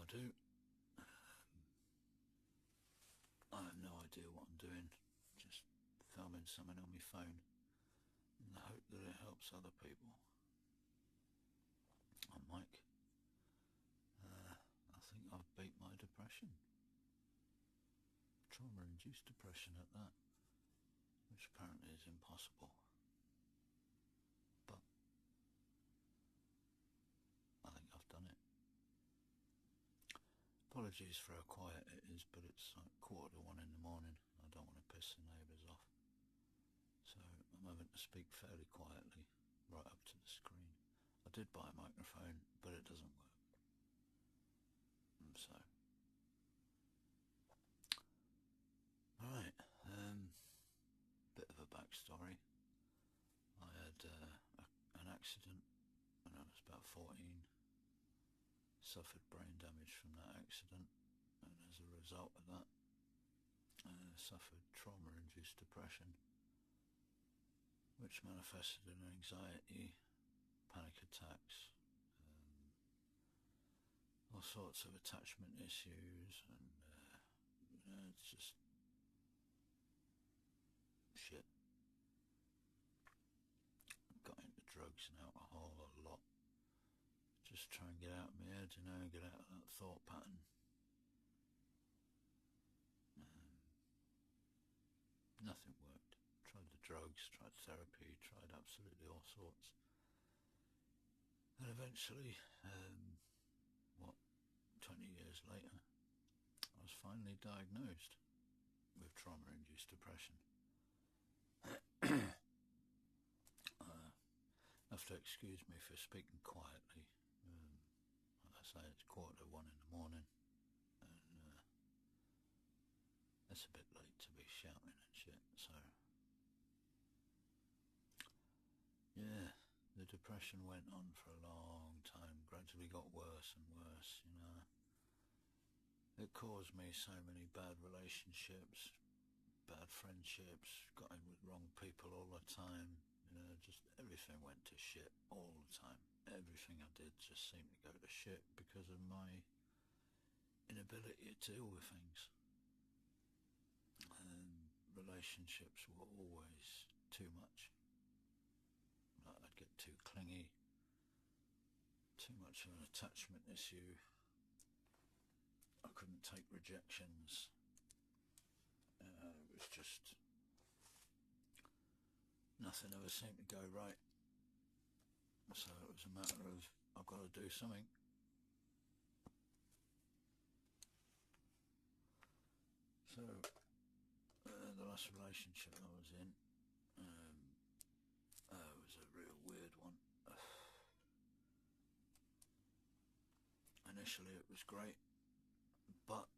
do. I have no idea what I'm doing, just filming something on my phone in the hope that it helps other people. I'm Mike. I think I've beat my depression. Trauma-induced depression at that, which apparently is impossible. But I think I've done it. Apologies for how quiet it is, but it's like 1:45 in the morning. I don't want to piss the neighbours off. So I'm having to speak fairly quietly, right up to the screen. I did buy a microphone, but it doesn't work. So, alright, bit of a backstory. I had an accident when I was about 14, suffered brain damage from that accident, and as a result of that, suffered trauma-induced depression, which manifested in anxiety, panic attacks, all sorts of attachment issues, and it's just shit. Got into drugs and alcohol a lot, just try and get out of my head, get out of that thought pattern. Nothing worked. Tried the drugs, tried therapy, tried absolutely all sorts. And eventually, 20 years later, I was finally diagnosed with trauma-induced depression. Have to excuse me for speaking quietly. Like I say, it's 1:45 in the morning, and it's a bit late to be shouting and shit, so yeah, the depression went on for a long time, gradually got worse and worse, It caused me so many bad relationships, bad friendships, got in with wrong people all the time, just everything went to shit all the time. Everything I did just seemed to go to shit because of my inability to deal with things. And relationships were always too much. Like I'd get too clingy, too much of an attachment issue. I couldn't take rejections. It was just nothing ever seemed to go right. So it was a matter of, I've got to do something. So the last relationship I was in was a real weird one. Initially it was great, but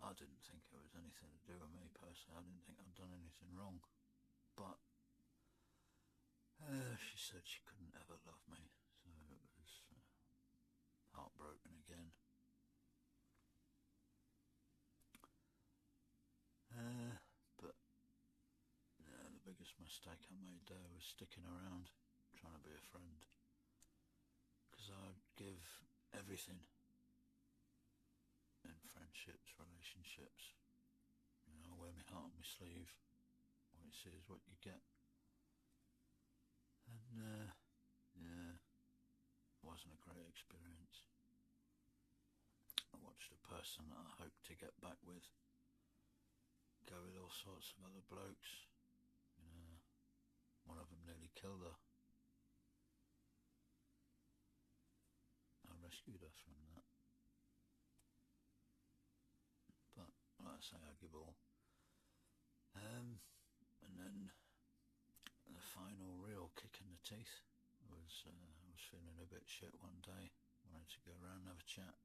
I didn't think it was anything to do with me personally. I didn't think I'd done anything wrong, but she said she couldn't ever love me, so it was heartbroken again. But the biggest mistake I made there was sticking around, trying to be a friend, because I'd give everything in friendships, relationships. I wear my heart on my sleeve. What you see is what you get. And yeah, it wasn't a great experience. I watched a person that I hoped to get back with go with all sorts of other blokes. One of them nearly killed her. I rescued her from that. But like I say, I give all. And then the final real kick in the teeth was I was feeling a bit shit one day, wanted to go around and have a chat,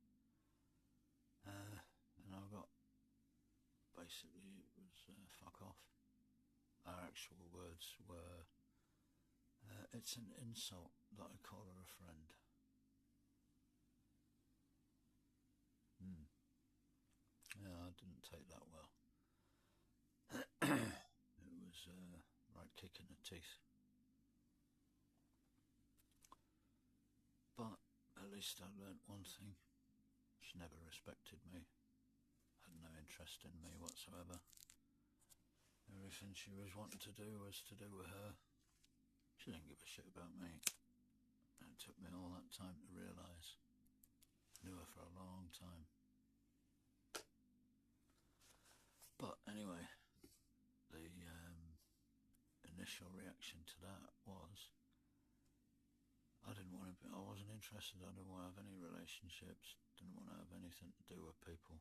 and I got, basically it was fuck off. Our actual words were, it's an insult that I call her a friend. Yeah, I didn't take that well. It was right kick in the teeth. But at least I learnt one thing. She never respected me, had no interest in me whatsoever. Everything she was wanting to do was to do with her. She didn't give a shit about me. And it took me all that time to realise. Knew her for a long time. But anyway, the initial reaction to that was I wasn't interested. I didn't want to have any relationships. Didn't want to have anything to do with people.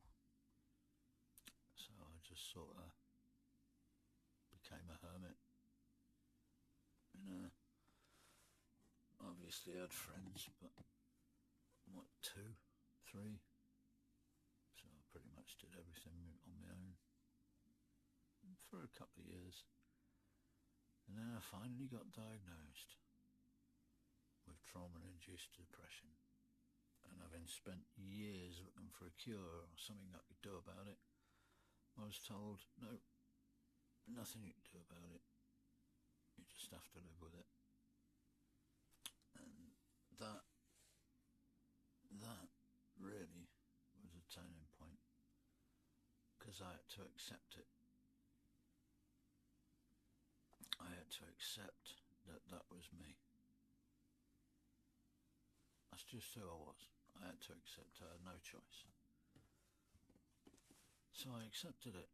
So I just sort of became a hermit. Obviously I had friends, but what, 2, 3? So I pretty much did everything on my own for a couple of years. And then I finally got diagnosed with trauma-induced depression. And having spent years looking for a cure or something I could do about it, I was told, no, nothing you can do about it. You just have to live with it. And that really was a turning point, because I had to accept it. I had to accept that that was me. That's just who I was. I had to accept I had no choice. So I accepted it.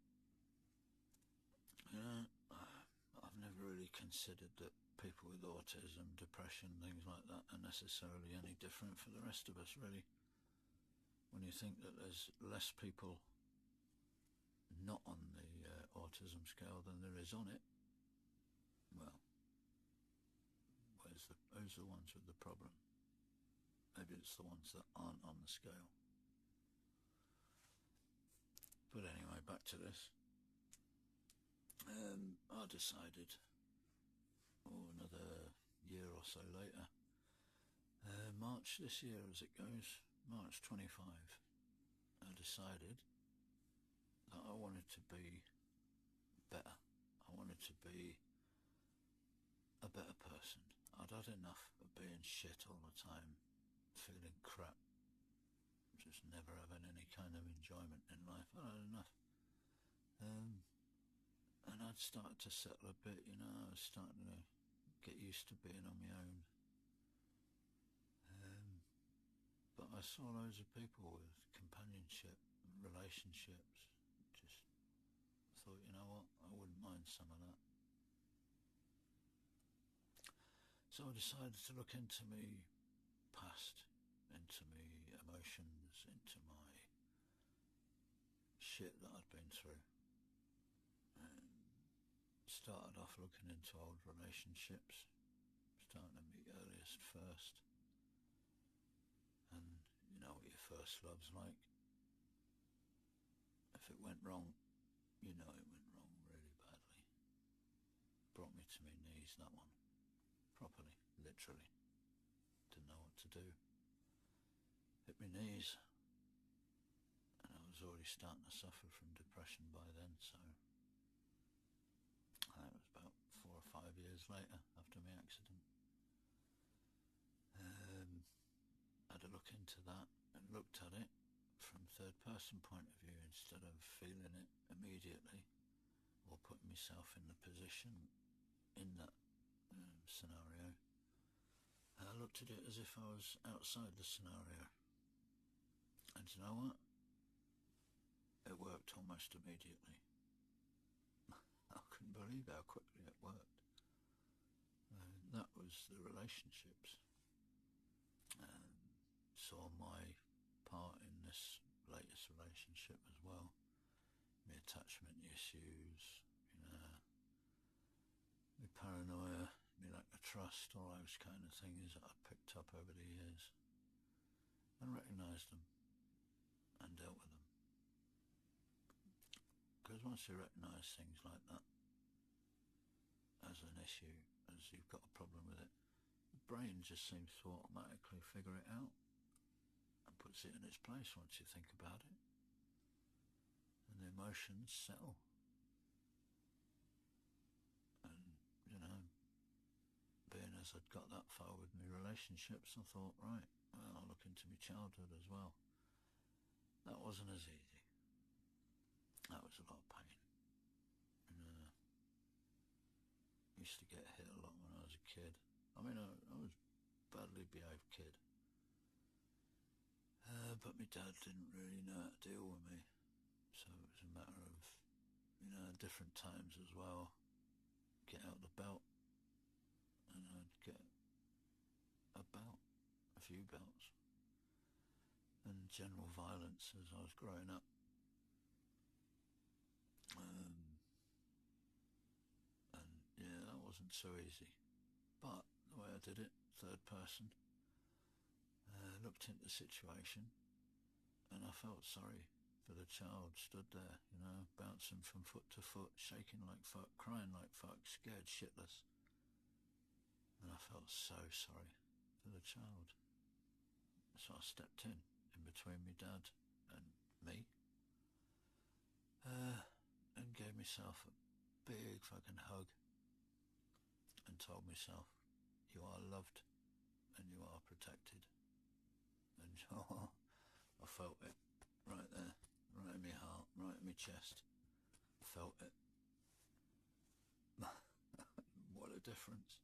I've never really considered that people with autism, depression, things like that are necessarily any different for the rest of us, really. When you think that there's less people not on the autism scale than there is on it, well, who's the ones with the problem? Maybe it's the ones that aren't on the scale. But anyway, back to this. I decided, another year or so later, March this year as it goes, March 25, I decided that I wanted to be better. I wanted to be a better person. I'd had enough of being shit all the time, feeling crap, just never having any kind of enjoyment in life. I'd had enough. And I'd started to settle a bit, I was starting to get used to being on my own. But I saw loads of people with companionship and relationships. Just thought, you know what, I wouldn't mind some of that. So I decided to look into my past, into my emotions, into my shit that I'd been through. Started off looking into old relationships, starting at my earliest first. And you know what your first love's like. If it went wrong, you know it went wrong really badly. Brought me to my knees, that one. Properly, literally. Didn't know what to do. Hit my knees. And I was already starting to suffer from depression by then, so that was about 4 or 5 years later after my accident. Had a look into that and looked at it from third person point of view instead of feeling it immediately or putting myself in the position in that scenario. I looked at it as if I was outside the scenario. And you know what? It worked almost immediately. I couldn't believe how quickly it worked. That was the relationships. Saw my part in this latest relationship as well. My attachment issues, my paranoia, my lack of trust, all those kind of things that I've picked up over the years, and recognised them and dealt with them. Because once you recognise things like that as an issue, as you've got a problem with it, the brain just seems to automatically figure it out and puts it in its place once you think about it. And the emotions settle. And, being as I'd got that far with my relationships, I thought, right, well, I'll look into my childhood as well. That wasn't as easy. That was a lot of pain. And, I used to get hit a lot when I was a kid. I mean, I was a badly behaved kid. But my dad didn't really know how to deal with me. So it was a matter of, different times as well. Get out the belt. And I'd get a belt, a few belts. And general violence as I was growing up. And yeah, that wasn't so easy. But the way I did it, third person, looked into the situation, and I felt sorry for the child stood there, bouncing from foot to foot, shaking like fuck, crying like fuck, scared shitless. And I felt so sorry for the child. So I stepped in between my dad and me, and gave myself a big fucking hug and told myself, you are loved and you are protected. And I felt it right there, right in my heart, right in my chest. I felt it. What a difference.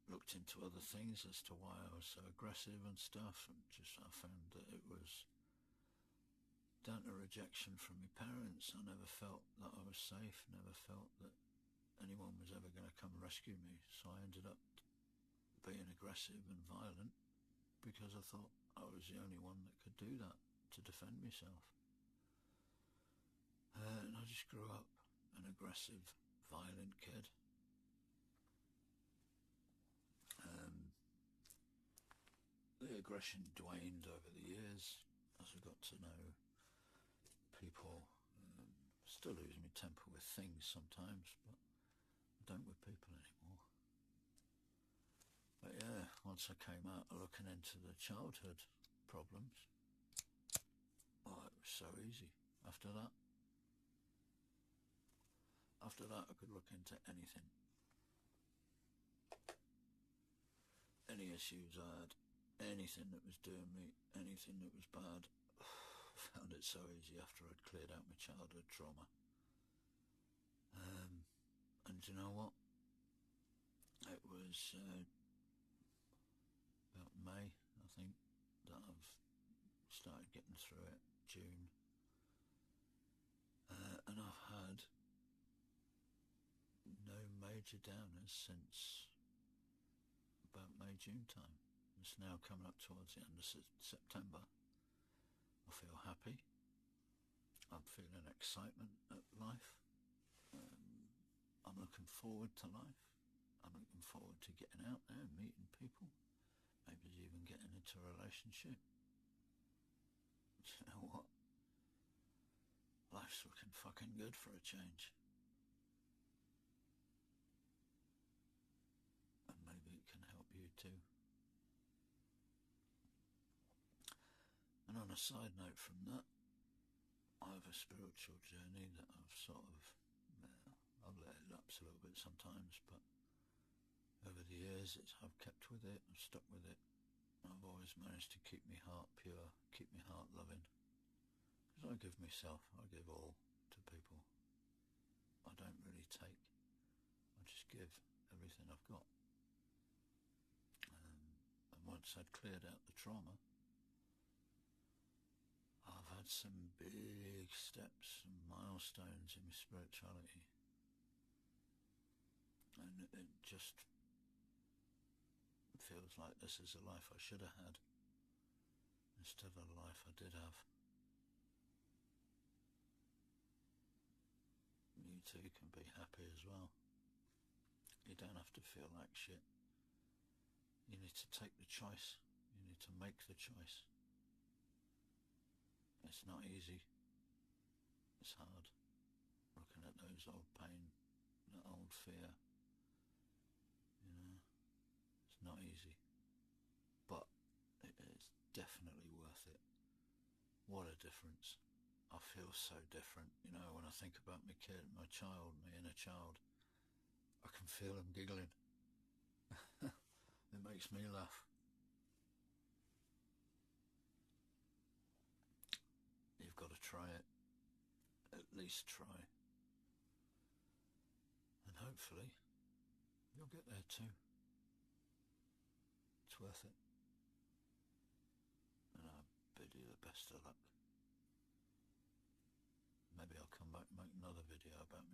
Looked into other things as to why I was so aggressive and stuff, and I found that it was down to rejection from my parents. I never felt that I was safe, never felt that anyone was ever going to come rescue me, so I ended up being aggressive and violent because I thought I was the only one that could do that, to defend myself. And I just grew up an aggressive, violent kid. The aggression waned over the years as I got to know people. Still lose my temper with things sometimes, but I don't with people anymore. But yeah, once I came out looking into the childhood problems, it was so easy. After that, I could look into anything. Any issues I had, anything that was doing me, anything that was bad, I found it so easy after I'd cleared out my childhood trauma. And you know what? It was about May, I think, that I've started getting through it, June. And I've had no major downers since about May, June time. It's now coming up towards the end of September. I feel happy. I'm feeling excitement at life. I'm looking forward to life. I'm looking forward to getting out there and meeting people. Maybe even getting into a relationship. Do you know what? Life's looking fucking good for a change. And maybe it can help you too. And on a side note from that, I have a spiritual journey that I've I've let it lapse a little bit sometimes, but over the years I've kept with it, I've stuck with it. I've always managed to keep my heart pure, keep my heart loving. Because I give myself, I give all to people. I don't really take. I just give everything I've got. And once I'd cleared out the trauma, I've had some big steps and milestones in my spirituality. And it just feels like this is a life I should have had instead of the life I did have. You too can be happy as well. You don't have to feel like shit. You need to take the choice. You need to make the choice. It's not easy. It's hard. Looking at those old pain, that old fear. It's not easy. But it is definitely worth it. What a difference. I feel so different. When I think about my kid, my child, my inner child, I can feel him giggling. It makes me laugh. You've got to try it. At least try. And hopefully you'll get there too. It's worth it. And I bid you the best of luck. Maybe I'll come back and make another video about